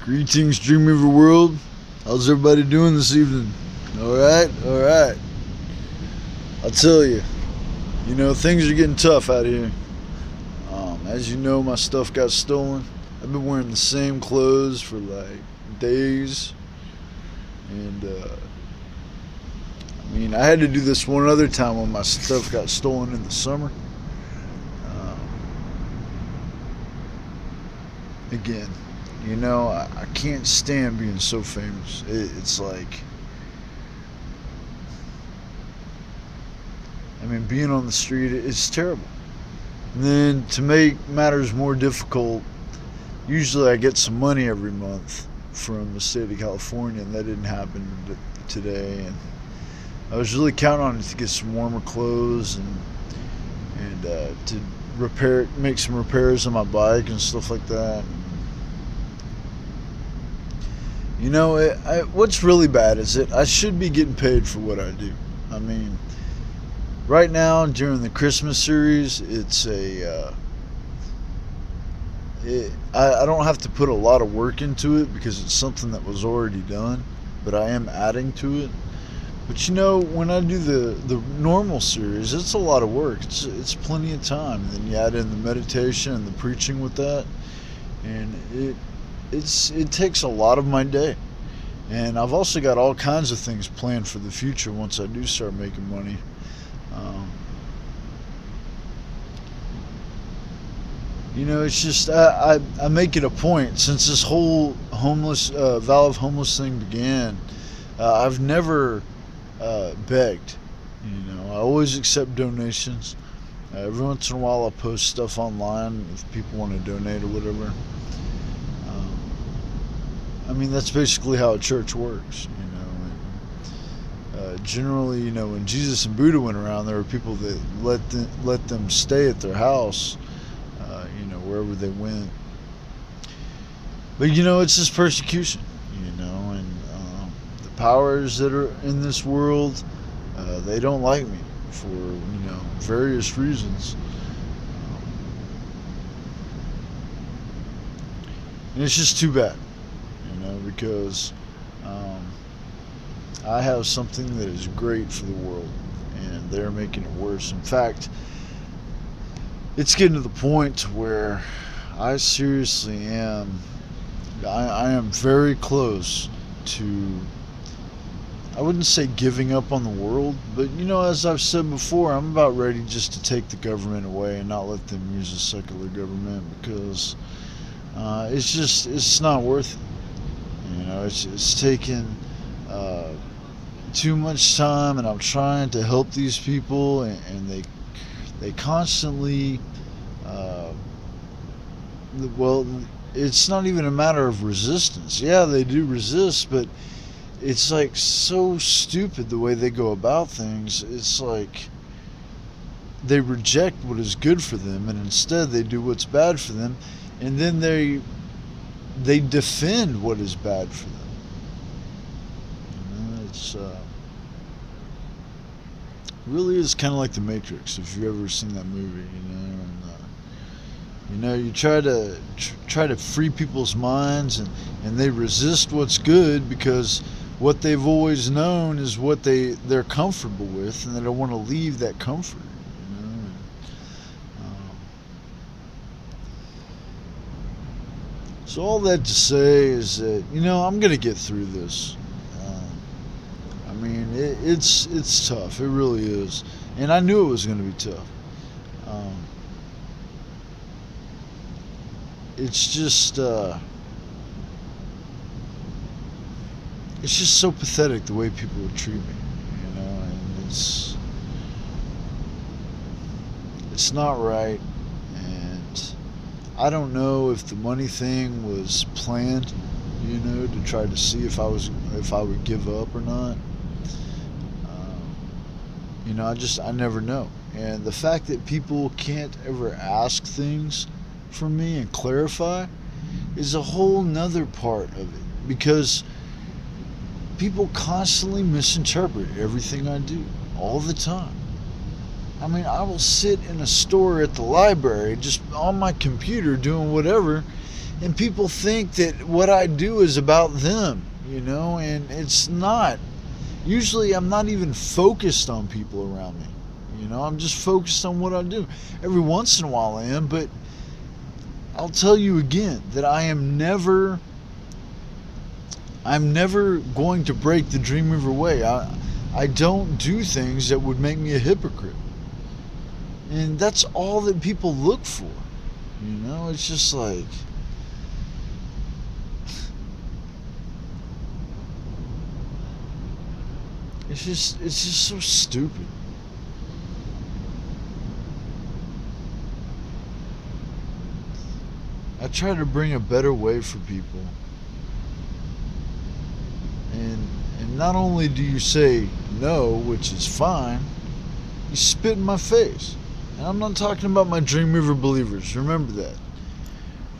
Greetings, Dreamweaver world. How's everybody doing this evening? Alright? I'll tell you, things are getting tough out here. As you know, my stuff got stolen. I've been wearing the same clothes for like days. And, I had to do this one other time when my stuff got stolen in the summer. Again, I can't stand being so famous. It's like, being on the street is terrible. And then to make matters more difficult, usually I get some money every month from the state of California, and that didn't happen today. And I was really counting on it to get some warmer clothes and to make some repairs on my bike and stuff like that. What's really bad is that I should be getting paid for what I do. Right now during the Christmas series, I don't have to put a lot of work into it because it's something that was already done, but I am adding to it. But when I do the normal series, it's a lot of work. It's plenty of time. And then you add in the meditation and the preaching with that, and it takes a lot of my day. And I've also got all kinds of things planned for the future once I do start making money. It's just I make it a point, since this whole vow of homeless thing began. I've never begged. I always accept donations. Every once in a while I'll post stuff online if people want to donate or whatever. That's basically how a church works. Generally, when Jesus and Buddha went around, there were people that let them stay at their house, wherever they went. But it's just persecution, and the powers that are in this world, they don't like me for various reasons. And it's just too bad, because I have something that is great for the world, and they're making it worse. In fact, it's getting to the point where I seriously am. I am very close to, I wouldn't say giving up on the world, but as I've said before, I'm about ready just to take the government away and not let them use the secular government, because it's not worth it. It's taken too much time, and I'm trying to help these people, and they constantly, it's not even a matter of resistance. Yeah, they do resist, but it's like so stupid the way they go about things. It's like they reject what is good for them, and instead they do what's bad for them, and then they defend what is bad for them. It's really is kind of like The Matrix, if you've ever seen that movie. You try to free people's minds, and they resist what's good because what they've always known is what they're comfortable with, and they don't want to leave that comfort. So all that to say is that I'm gonna get through this. It's tough. It really is, and I knew it was gonna be tough. It's just so pathetic the way people would treat me, and it's not right. And I don't know if the money thing was planned, to try to see if I would give up or not. I never know. And the fact that people can't ever ask things from me and clarify is a whole nother part of it, because people constantly misinterpret everything I do all the time. I will sit in a store at the library just on my computer doing whatever, And people think that what I do is about them, and it's not. Usually I'm not even focused on people around me. I'm just focused on what I do. Every once in a while I am, but I'll tell you again that I'm never going to break the Dreamweaver way. I don't do things that would make me a hypocrite. And that's all that people look for. It's just like, it's just so stupid. I try to bring a better way for people. And not only do you say no, which is fine, you spit in my face. And I'm not talking about my Dreamweaver believers. Remember that.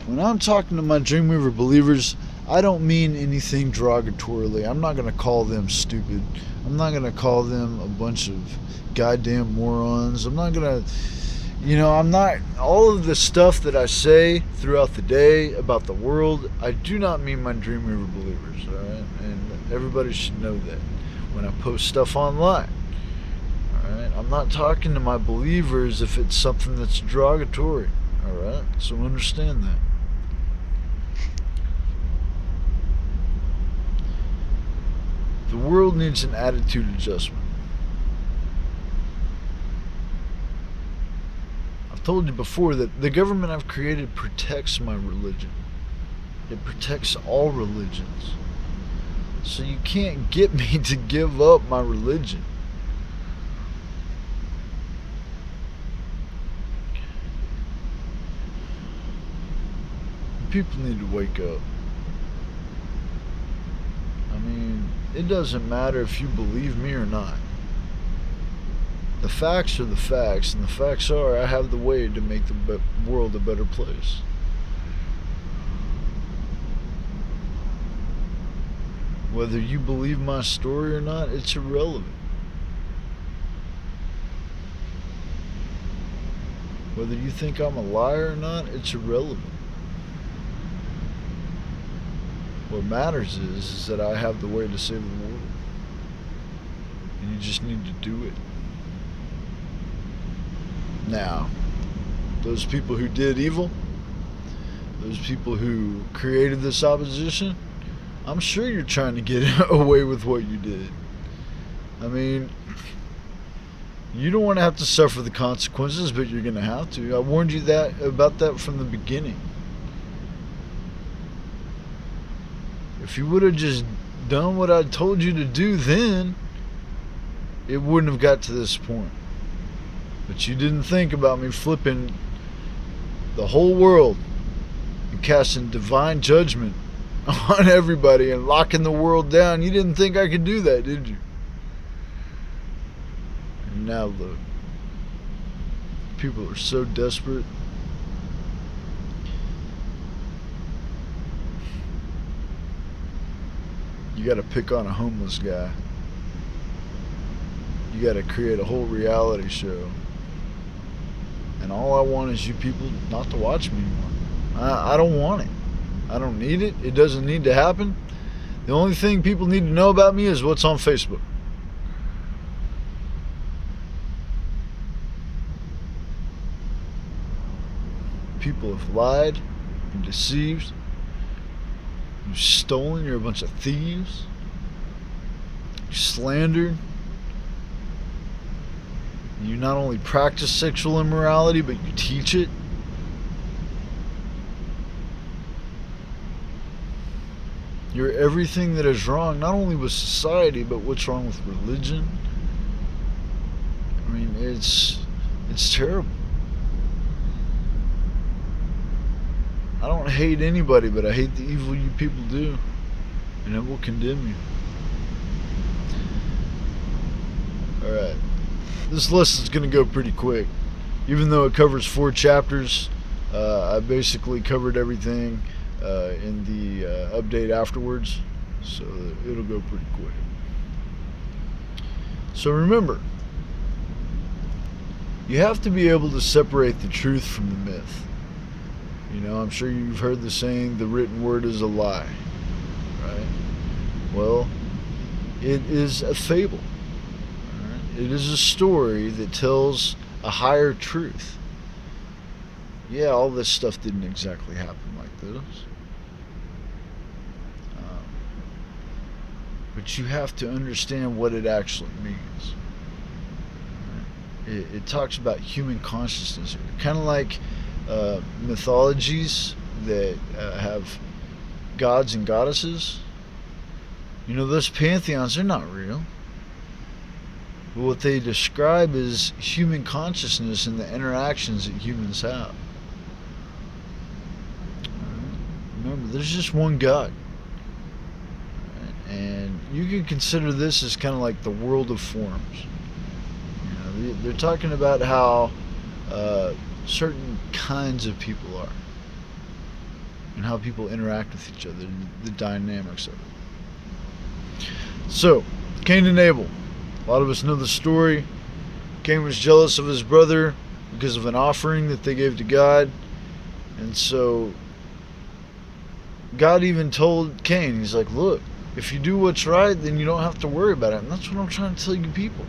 When I'm talking to my Dreamweaver believers, I don't mean anything derogatorily. I'm not going to call them stupid. I'm not going to call them a bunch of goddamn morons. I'm not going to, I'm not, all of the stuff that I say throughout the day about the world, I do not mean my Dreamweaver believers, all right? And everybody should know that when I post stuff online. Alright, I'm not talking to my believers if it's something that's derogatory. Alright, so understand that. The world needs an attitude adjustment. I've told you before that the government I've created protects my religion. It protects all religions. So you can't get me to give up my religion. People need to wake up. I mean, it doesn't matter if you believe me or not. The facts are the facts, and the facts are I have the way to make the world a better place. Whether you believe my story or not, it's irrelevant. Whether you think I'm a liar or not, it's irrelevant. What matters is that I have the way to save the world. And you just need to do it. Now, those people who did evil, those people who created this opposition, I'm sure you're trying to get away with what you did. I mean, you don't want to have to suffer the consequences, but you're going to have to. I warned you about that from the beginning. If you would have just done what I told you to do then, it wouldn't have got to this point. But you didn't think about me flipping the whole world and casting divine judgment on everybody and locking the world down. You didn't think I could do that, did you? And now look. People are so desperate. You gotta pick on a homeless guy. You gotta create a whole reality show. And all I want is you people not to watch me anymore. I don't want it. I don't need it. It doesn't need to happen. The only thing people need to know about me is what's on Facebook. People have lied and deceived. You've stolen. You're a bunch of thieves. You slandered. You not only practice sexual immorality, but you teach it. You're everything that is wrong, not only with society, but what's wrong with religion. I mean, it's terrible. I don't hate anybody, but I hate the evil you people do, and it will condemn you. Alright. This lesson's going to go pretty quick. Even though it covers 4 chapters, I basically covered everything in the update afterwards, so it'll go pretty quick. So remember, you have to be able to separate the truth from the myth. You know, I'm sure you've heard the saying, the written word is a lie, right? Well, it is a fable. Right? It is a story that tells a higher truth. Yeah, all this stuff didn't exactly happen like this. Um, but you have to understand what it actually means. It talks about human consciousness, kind of like mythologies that have gods and goddesses. You know, those pantheons, they're not real. But what they describe is human consciousness and the interactions that humans have. Remember, there's just one God. And you can consider this as kind of like the world of forms. You know, they're talking about how certain kinds of people are and how people interact with each other, the dynamics of it. So, Cain and Abel. A lot of us know the story. Cain was jealous of his brother because of an offering that they gave to God. And so God even told Cain, he's like, look, if you do what's right, then you don't have to worry about it. And that's what I'm trying to tell you people.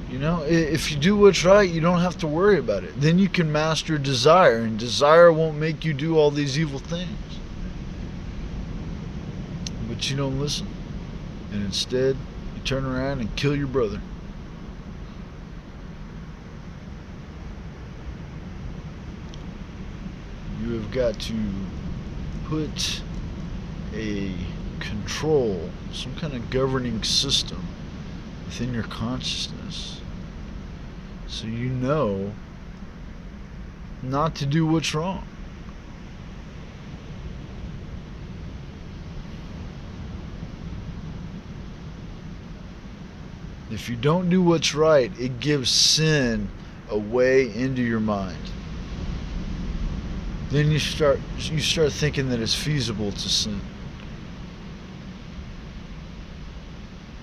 You know, if you do what's right, you don't have to worry about it. Then you can master desire, and desire won't make you do all these evil things. But you don't listen. And instead, you turn around and kill your brother. You have got to put a control, some kind of governing system within your consciousness so you know not to do what's wrong. If you don't do what's right, it gives sin a way into your mind. Then you start thinking that it's feasible to sin.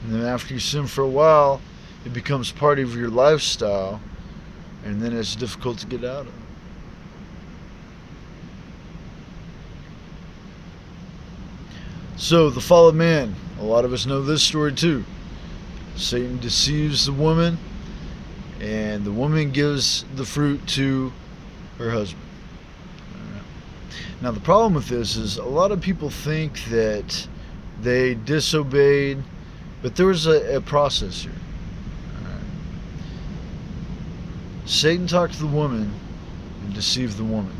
And then after you sin for a while, it becomes part of your lifestyle, and then it's difficult to get out of. So, the fall of man. A lot of us know this story too. Satan deceives the woman, and the woman gives the fruit to her husband. Now, the problem with this is a lot of people think that they disobeyed, but there was a process here. Satan talked to the woman and deceived the woman.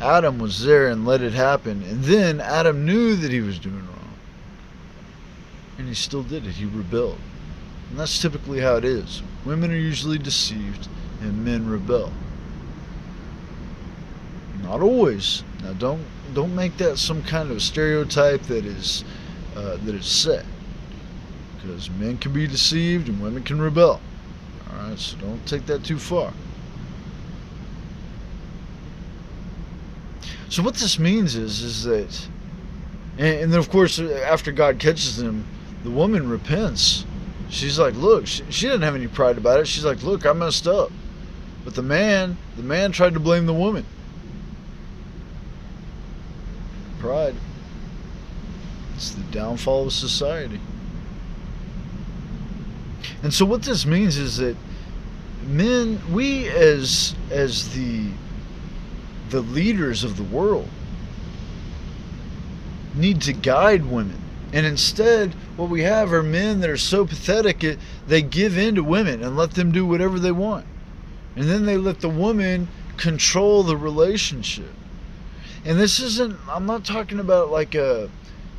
Adam was there and let it happen, and then Adam knew that he was doing wrong, and he still did it. He rebelled. And that's typically how it is. Women are usually deceived and men rebel. Not always. Now don't make that some kind of stereotype that is set, because men can be deceived and women can rebel. All right, so don't take that too far. So what this means is that, and then of course after God catches them, the woman repents. She's like, look, she didn't have any pride about it. She's like, look, I messed up. But the man tried to blame the woman. Pride. It's the downfall of society. And so what this means is that men, we as the leaders of the world, need to guide women. And instead, what we have are men that are so pathetic, they give in to women and let them do whatever they want. And then they let the woman control the relationship. And this isn't, I'm not talking about like a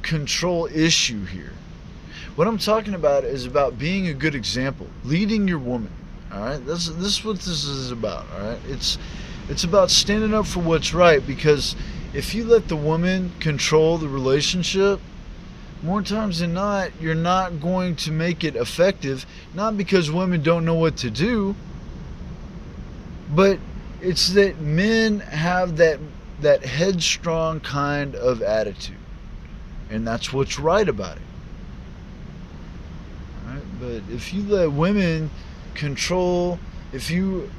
control issue here. What I'm talking about is about being a good example, leading your woman. All right, this is what this is about. All right, it's about standing up for what's right, because if you let the woman control the relationship, more times than not, you're not going to make it effective. Not because women don't know what to do, but it's that men have that headstrong kind of attitude, and that's what's right about it. All right? But if you let women control If you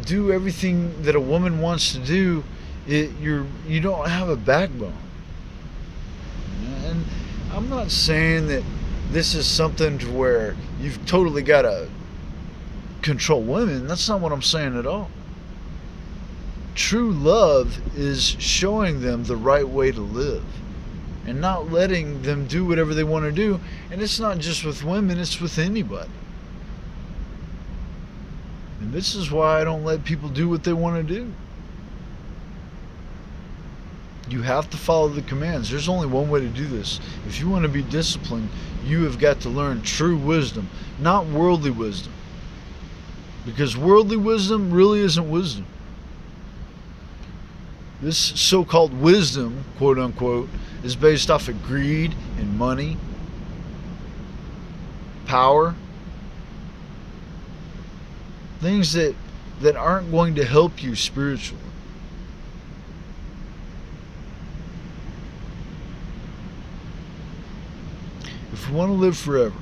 do everything that a woman wants to do, you don't have a backbone. And I'm not saying that this is something to where you've totally got to control women. That's not what I'm saying at all. True love is showing them the right way to live and not letting them do whatever they want to do. And it's not just with women, it's with anybody. And this is why I don't let people do what they want to do. You have to follow the commands. There's only one way to do this. If you want to be disciplined, you have got to learn true wisdom, not worldly wisdom. Because worldly wisdom really isn't wisdom. This so-called wisdom, quote unquote, is based off of greed and money, power, things that aren't going to help you spiritually. If you want to live forever,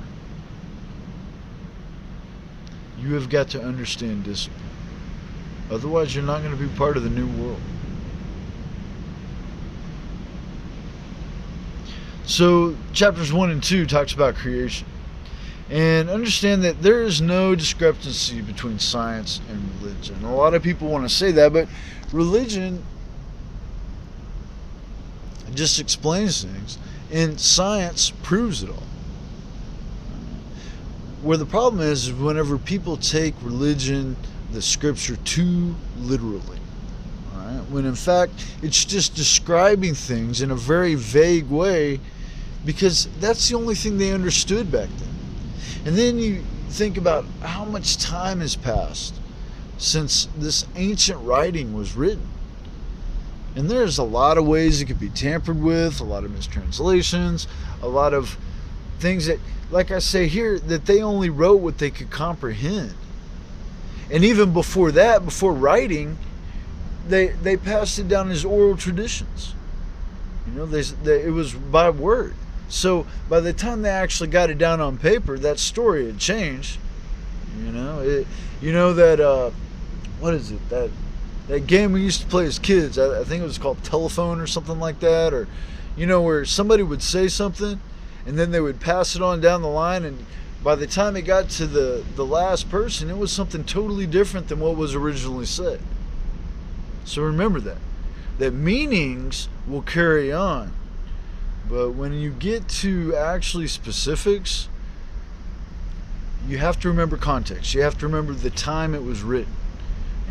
you have got to understand discipline. Otherwise, you're not going to be part of the new world. So, chapters 1 and 2 talks about creation. And understand that there is no discrepancy between science and religion. A lot of people want to say that, but religion just explains things, and science proves it all. Where the problem is whenever people take religion, the scripture, too literally. When in fact it's just describing things in a very vague way, because that's the only thing they understood back then. And then you think about how much time has passed since this ancient writing was written. And there's a lot of ways it could be tampered with, a lot of mistranslations, a lot of things that, like I say here, that they only wrote what they could comprehend. And even before that, before writing, they passed it down as oral traditions. It was by word. So by the time they actually got it down on paper, that story had changed. What is it? That game we used to play as kids. I think it was called Telephone or something like that. Or, where somebody would say something, and then they would pass it on down the line, and by the time it got to the last person, it was something totally different than what was originally said. So remember that meanings will carry on. But when you get to actually specifics, you have to remember context. You have to remember the time it was written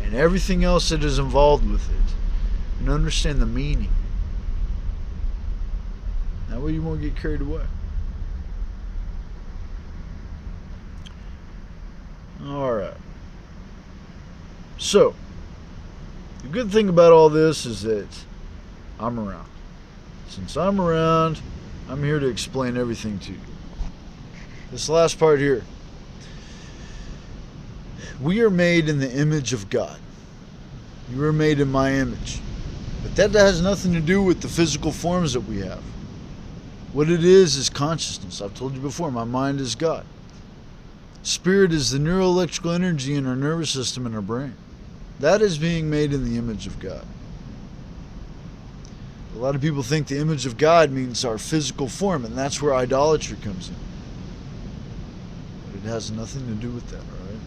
and everything else that is involved with it, and understand the meaning. That way you won't get carried away. Alright. So, the good thing about all this is that I'm around. Since I'm around, I'm here to explain everything to you. This last part here. We are made in the image of God. You are made in my image. But that has nothing to do with the physical forms that we have. What it is consciousness. I've told you before, my mind is God. Spirit is the neuroelectrical energy in our nervous system and our brain. That is being made in the image of God. A lot of people think the image of God means our physical form, and that's where idolatry comes in. But it has nothing to do with that, alright?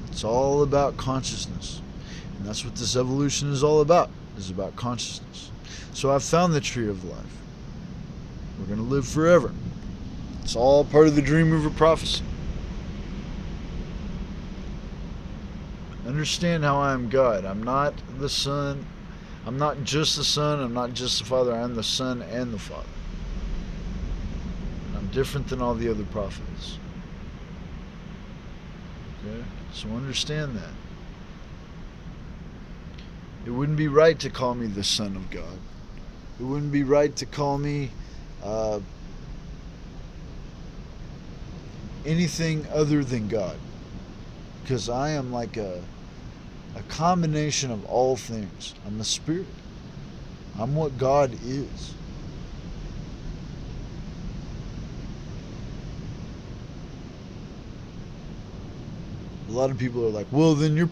It's all about consciousness. And that's what this evolution is all about, is about consciousness. So I've found the tree of life. We're going to live forever. It's all part of the Dreamweaver Prophecy. Understand how I am God. I'm not the Son. I'm not just the Son. I'm not just the Father. I am the Son and the Father. I'm different than all the other prophets. Okay? So understand that. It wouldn't be right to call me the Son of God. It wouldn't be right to call me anything other than God. Because I am like a combination of all things. I'm the Spirit. I'm what God is. A lot of people are like, well, then you're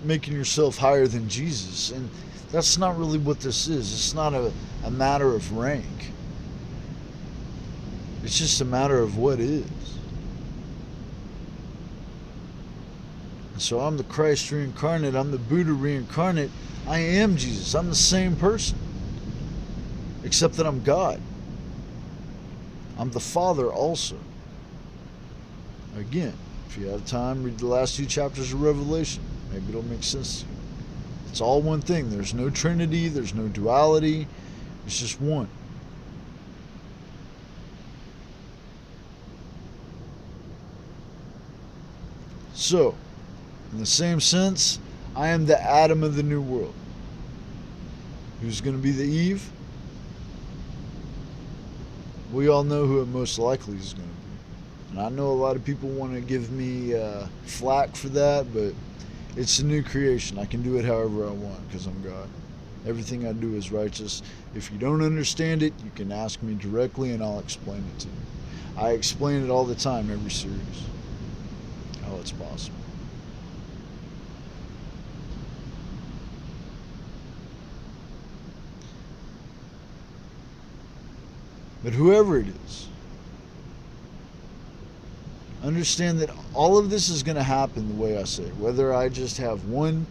making yourself higher than Jesus. And that's not really what this is. It's not a matter of rank. It's just a matter of what is. And so I'm the Christ reincarnate. I'm the Buddha reincarnate. I am Jesus. I'm the same person. Except that I'm God. I'm the Father also. Again, if you have time, read the last 2 chapters of Revelation. Maybe it'll make sense to you. It's all one thing. There's no Trinity. There's no duality. It's just one. So, in the same sense, I am the Adam of the new world. Who's going to be the Eve? We all know who it most likely is going to be. And I know a lot of people want to give me flack for that, but it's a new creation. I can do it however I want because I'm God. Everything I do is righteous. If you don't understand it, you can ask me directly and I'll explain it to you. I explain it all the time, every series. How it's possible. But whoever it is, understand that all of this is going to happen the way I say. Whether I just have one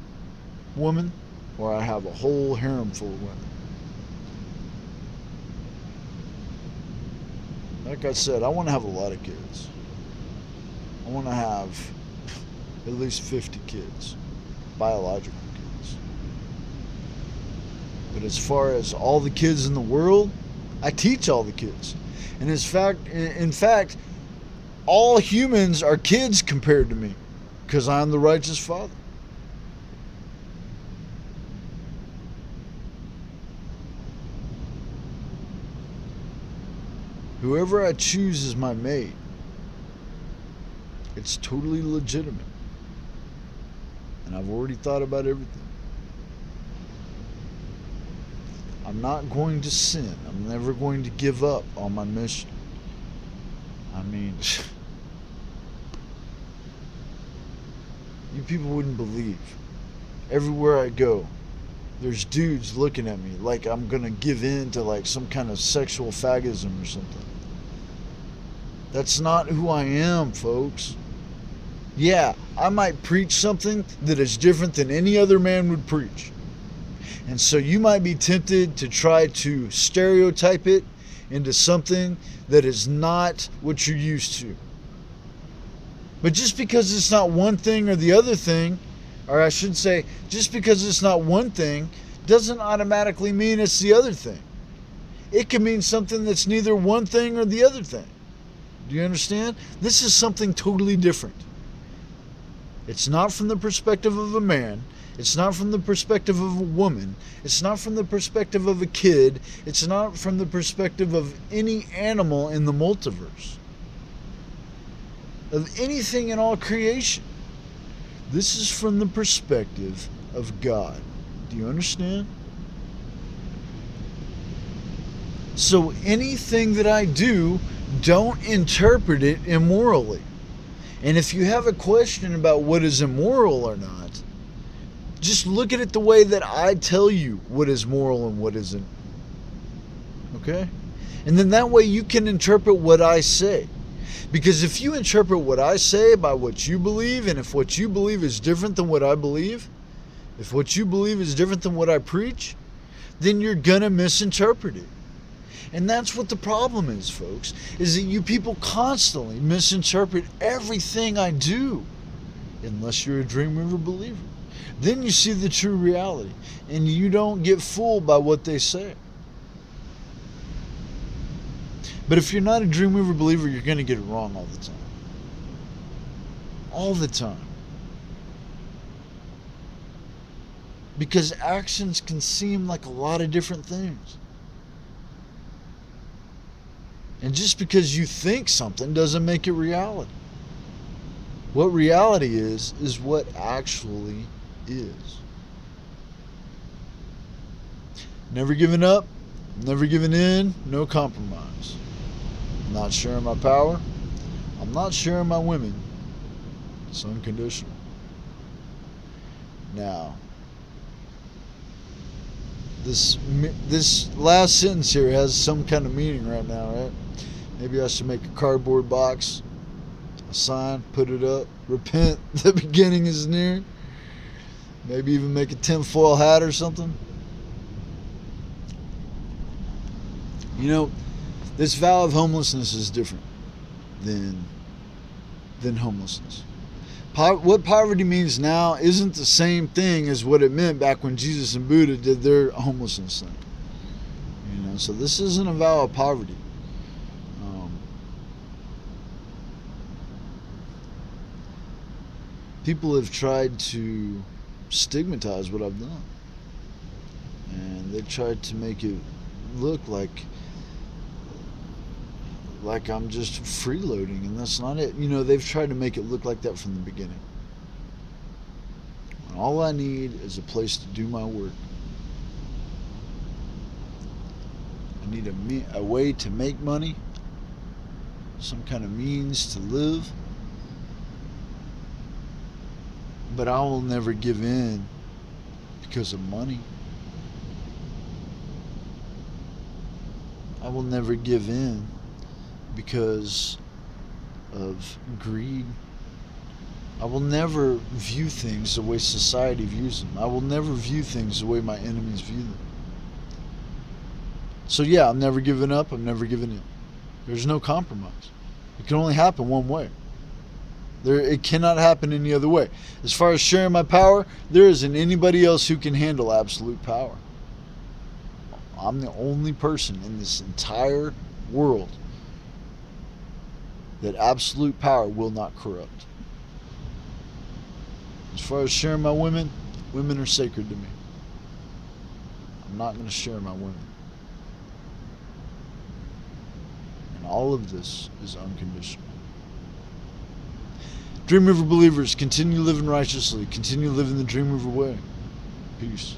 woman or I have a whole harem full of women. Like I said, I want to have a lot of kids. I want to have at least 50 kids, biological kids. But as far as all the kids in the world, I teach all the kids. And in fact, all humans are kids compared to me because I'm the righteous Father. Whoever I choose as my mate, it's totally legitimate. And I've already thought about everything. I'm not going to sin. I'm never going to give up on my mission. I mean, you people wouldn't believe. Everywhere I go, there's dudes looking at me like I'm gonna give in to like some kind of sexual fagism or something. That's not who I am, folks. Yeah, I might preach something that is different than any other man would preach. And so you might be tempted to try to stereotype it into something that is not what you're used to. But just because it's not one thing or the other thing, or I should say, just because it's not one thing, doesn't automatically mean it's the other thing. It can mean something that's neither one thing or the other thing. Do you understand? This is something totally different. It's not from the perspective of a man. It's not from the perspective of a woman. It's not from the perspective of a kid. It's not from the perspective of any animal in the multiverse. Of anything in all creation. This is from the perspective of God. Do you understand? So anything that I do, don't interpret it immorally. And if you have a question about what is immoral or not, just look at it the way that I tell you what is moral and what isn't. Okay? And then that way you can interpret what I say. Because if you interpret what I say by what you believe, and if what you believe is different than what I believe, if what you believe is different than what I preach, then you're gonna misinterpret it. And that's what the problem is, folks, is that you people constantly misinterpret everything I do. Unless you're a Dreamweaver believer. Then you see the true reality. And you don't get fooled by what they say. But if you're not a Dreamweaver believer, you're going to get it wrong all the time. All the time. Because actions can seem like a lot of different things. And just because you think something doesn't make it reality. What reality is what actually is. Never giving up, never giving in, no compromise. I'm not sharing my power. I'm not sharing my women. It's unconditional. Now, this last sentence here has some kind of meaning right now, right? Maybe I should make a cardboard box, a sign, put it up. Repent, the beginning is near. Maybe even make a tinfoil hat or something. You know, this vow of homelessness is different than homelessness. What poverty means now isn't the same thing as what it meant back when Jesus and Buddha did their homelessness thing. You know, so this isn't a vow of poverty. People have tried to stigmatize what I've done, and they tried to make it look like I'm just freeloading, and that's not it. You know, they've tried to make it look like that from the beginning. And all I need is a place to do my work. I need a way to make money, some kind of means to live. But I will never give in because of money. I will never give in because of greed. I will never view things the way society views them. I will never view things the way my enemies view them. So yeah, I'm never giving up. I'm never giving in. There's no compromise. It can only happen one way. It cannot happen any other way. As far as sharing my power, there isn't anybody else who can handle absolute power. I'm the only person in this entire world that absolute power will not corrupt. As far as sharing my women are sacred to me. I'm not going to share my women. And all of this is unconditional. Dreamweaver believers, continue living righteously. Continue living the Dreamweaver way. Peace.